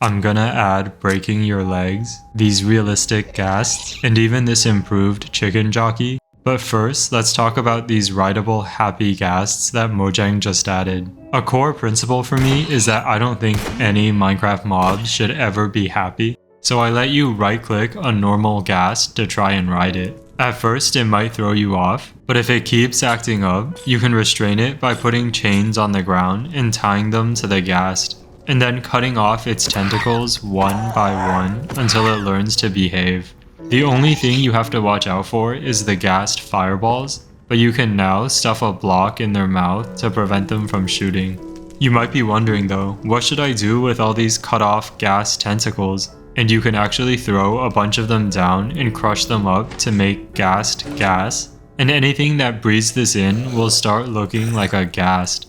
I'm gonna add breaking your legs, these realistic ghasts, and even this improved chicken jockey. But first, let's talk about these rideable happy ghasts that Mojang just added. A core principle for me is that I don't think any Minecraft mobs should ever be happy, so I let you right-click a normal ghast to try and ride it. At first, it might throw you off, but if it keeps acting up, you can restrain it by putting chains on the ground and tying them to the ghast, and then cutting off its tentacles one by one until it learns to behave. The only thing you have to watch out for is the ghast fireballs, but you can now stuff a block in their mouth to prevent them from shooting. You might be wondering though, what should I do with all these cut off ghast tentacles? And you can actually throw a bunch of them down and crush them up to make ghast gas, and anything that breathes this in will start looking like a ghast.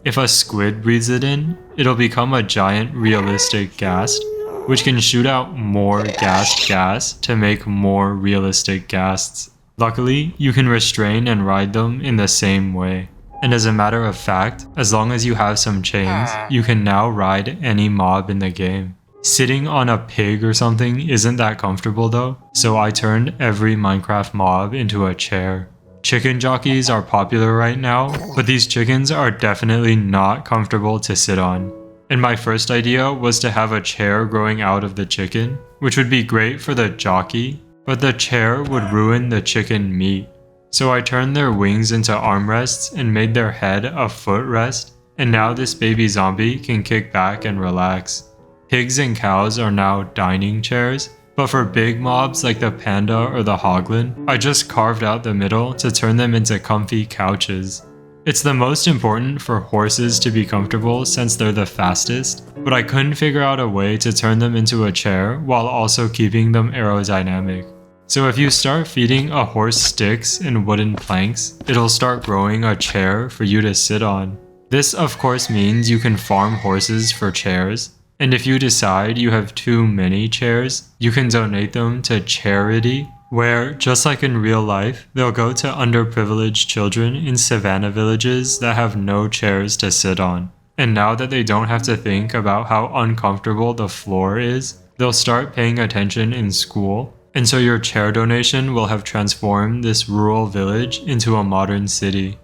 If a squid breathes it in, it'll become a giant realistic ghast, which can shoot out more ghast gas to make more realistic ghasts. Luckily, you can restrain and ride them in the same way. And as a matter of fact, as long as you have some chains, you can now ride any mob in the game. Sitting on a pig or something isn't that comfortable though, so I turned every Minecraft mob into a chair. Chicken jockeys are popular right now, but these chickens are definitely not comfortable to sit on. And my first idea was to have a chair growing out of the chicken, which would be great for the jockey, but the chair would ruin the chicken meat. So I turned their wings into armrests and made their head a footrest, and now this baby zombie can kick back and relax. Pigs and cows are now dining chairs, but for big mobs like the panda or the hoglin, I just carved out the middle to turn them into comfy couches. It's the most important for horses to be comfortable since they're the fastest, but I couldn't figure out a way to turn them into a chair while also keeping them aerodynamic. So if you start feeding a horse sticks and wooden planks, it'll start growing a chair for you to sit on. This of course means you can farm horses for chairs, and if you decide you have too many chairs, you can donate them to charity, where, just like in real life, they'll go to underprivileged children in savannah villages that have no chairs to sit on. And now that they don't have to think about how uncomfortable the floor is, they'll start paying attention in school, and so your chair donation will have transformed this rural village into a modern city.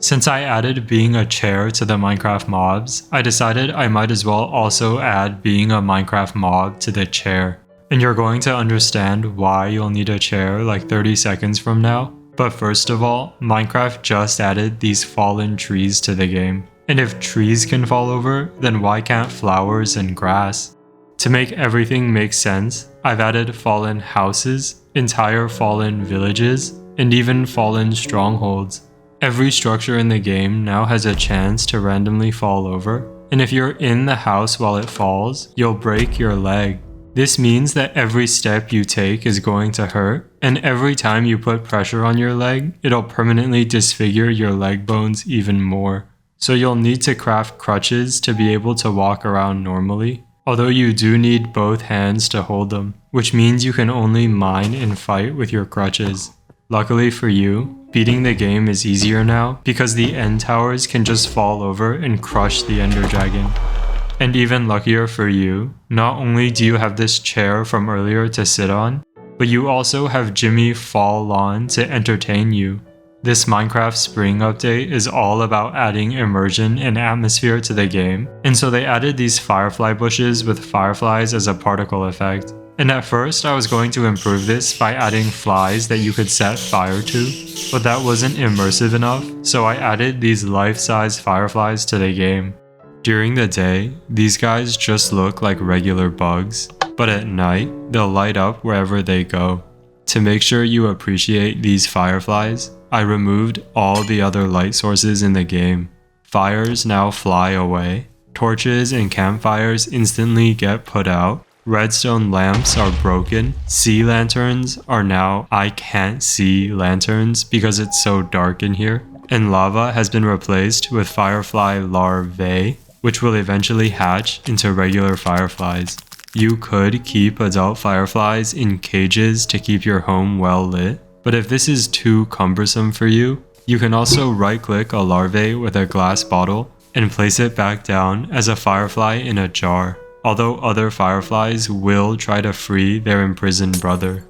Since I added being a chair to the Minecraft mobs, I decided I might as well also add being a Minecraft mob to the chair. And you're going to understand why you'll need a chair like 30 seconds from now. But first of all, Minecraft just added these fallen trees to the game. And if trees can fall over, then why can't flowers and grass? To make everything make sense, I've added fallen houses, entire fallen villages, and even fallen strongholds. Every structure in the game now has a chance to randomly fall over, and if you're in the house while it falls, you'll break your leg. This means that every step you take is going to hurt, and every time you put pressure on your leg, it'll permanently disfigure your leg bones even more. So you'll need to craft crutches to be able to walk around normally, although you do need both hands to hold them, which means you can only mine and fight with your crutches. Luckily for you, beating the game is easier now because the end towers can just fall over and crush the ender dragon. And even luckier for you, not only do you have this chair from earlier to sit on, but you also have Jimmy fall on to entertain you. This Minecraft Spring update is all about adding immersion and atmosphere to the game, and so they added these firefly bushes with fireflies as a particle effect. And at first I was going to improve this by adding flies that you could set fire to, but that wasn't immersive enough, so I added these life-size fireflies to the game. During the day, these guys just look like regular bugs, but at night, they'll light up wherever they go. To make sure you appreciate these fireflies, I removed all the other light sources in the game. Fires now fly away, torches and campfires instantly get put out, redstone lamps are broken, sea lanterns are now I can't see lanterns because it's so dark in here, and lava has been replaced with firefly larvae, which will eventually hatch into regular fireflies. You could keep adult fireflies in cages to keep your home well lit, but if this is too cumbersome for you, you can also right-click a larvae with a glass bottle and place it back down as a firefly in a jar, although other fireflies will try to free their imprisoned brother.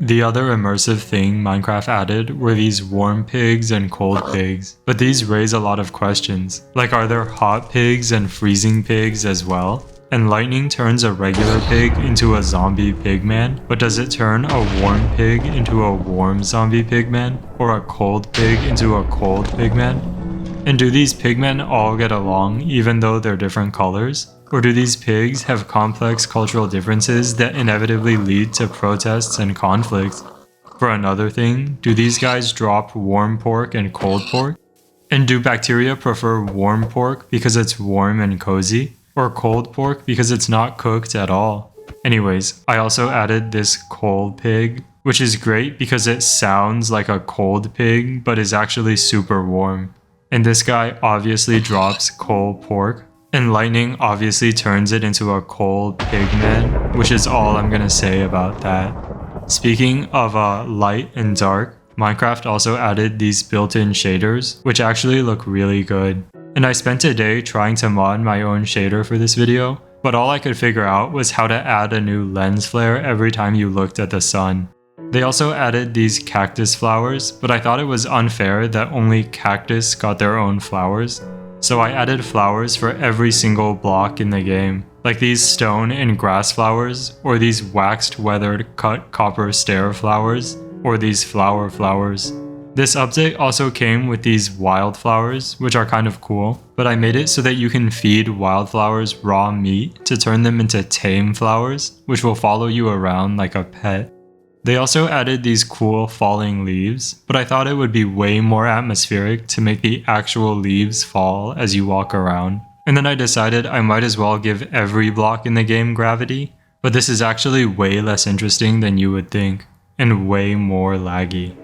The other immersive thing Minecraft added were these warm pigs and cold pigs, but these raise a lot of questions, like are there hot pigs and freezing pigs as well? And lightning turns a regular pig into a zombie pigman, but does it turn a warm pig into a warm zombie pigman, or a cold pig into a cold pigman? And do these pigmen all get along even though they're different colors? Or do these pigs have complex cultural differences that inevitably lead to protests and conflict? For another thing, do these guys drop warm pork and cold pork? And do bacteria prefer warm pork because it's warm and cozy? Or cold pork because it's not cooked at all? Anyways, I also added this cold pig, which is great because it sounds like a cold pig but is actually super warm. And this guy obviously drops cold pork, and lightning obviously turns it into a cold pigman, which is all I'm gonna say about that. Speaking of light and dark, Minecraft also added these built-in shaders, which actually look really good. And I spent a day trying to mod my own shader for this video, but all I could figure out was how to add a new lens flare every time you looked at the sun. They also added these cactus flowers, but I thought it was unfair that only cactus got their own flowers. So I added flowers for every single block in the game, like these stone and grass flowers, or these waxed weathered cut copper stair flowers, or these flower flowers. This update also came with these wildflowers, which are kind of cool, but I made it so that you can feed wildflowers raw meat to turn them into tame flowers, which will follow you around like a pet. They also added these cool falling leaves, but I thought it would be way more atmospheric to make the actual leaves fall as you walk around. And then I decided I might as well give every block in the game gravity, but this is actually way less interesting than you would think, and way more laggy.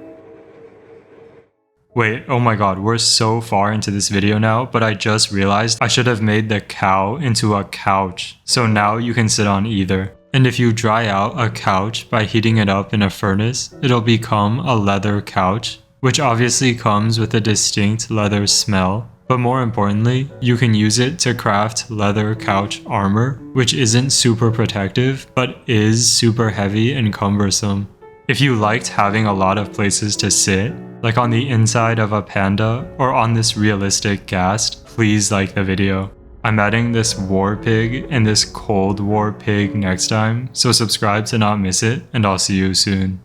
Wait, oh my god, we're so far into this video now, but I just realized I should have made the cow into a couch, so now you can sit on either. And if you dry out a couch by heating it up in a furnace, it'll become a leather couch, which obviously comes with a distinct leather smell. But more importantly, you can use it to craft leather couch armor, which isn't super protective, but is super heavy and cumbersome. If you liked having a lot of places to sit, like on the inside of a panda or on this realistic ghast, please like the video. I'm adding this war pig and this cold war pig next time, so subscribe to not miss it, and I'll see you soon.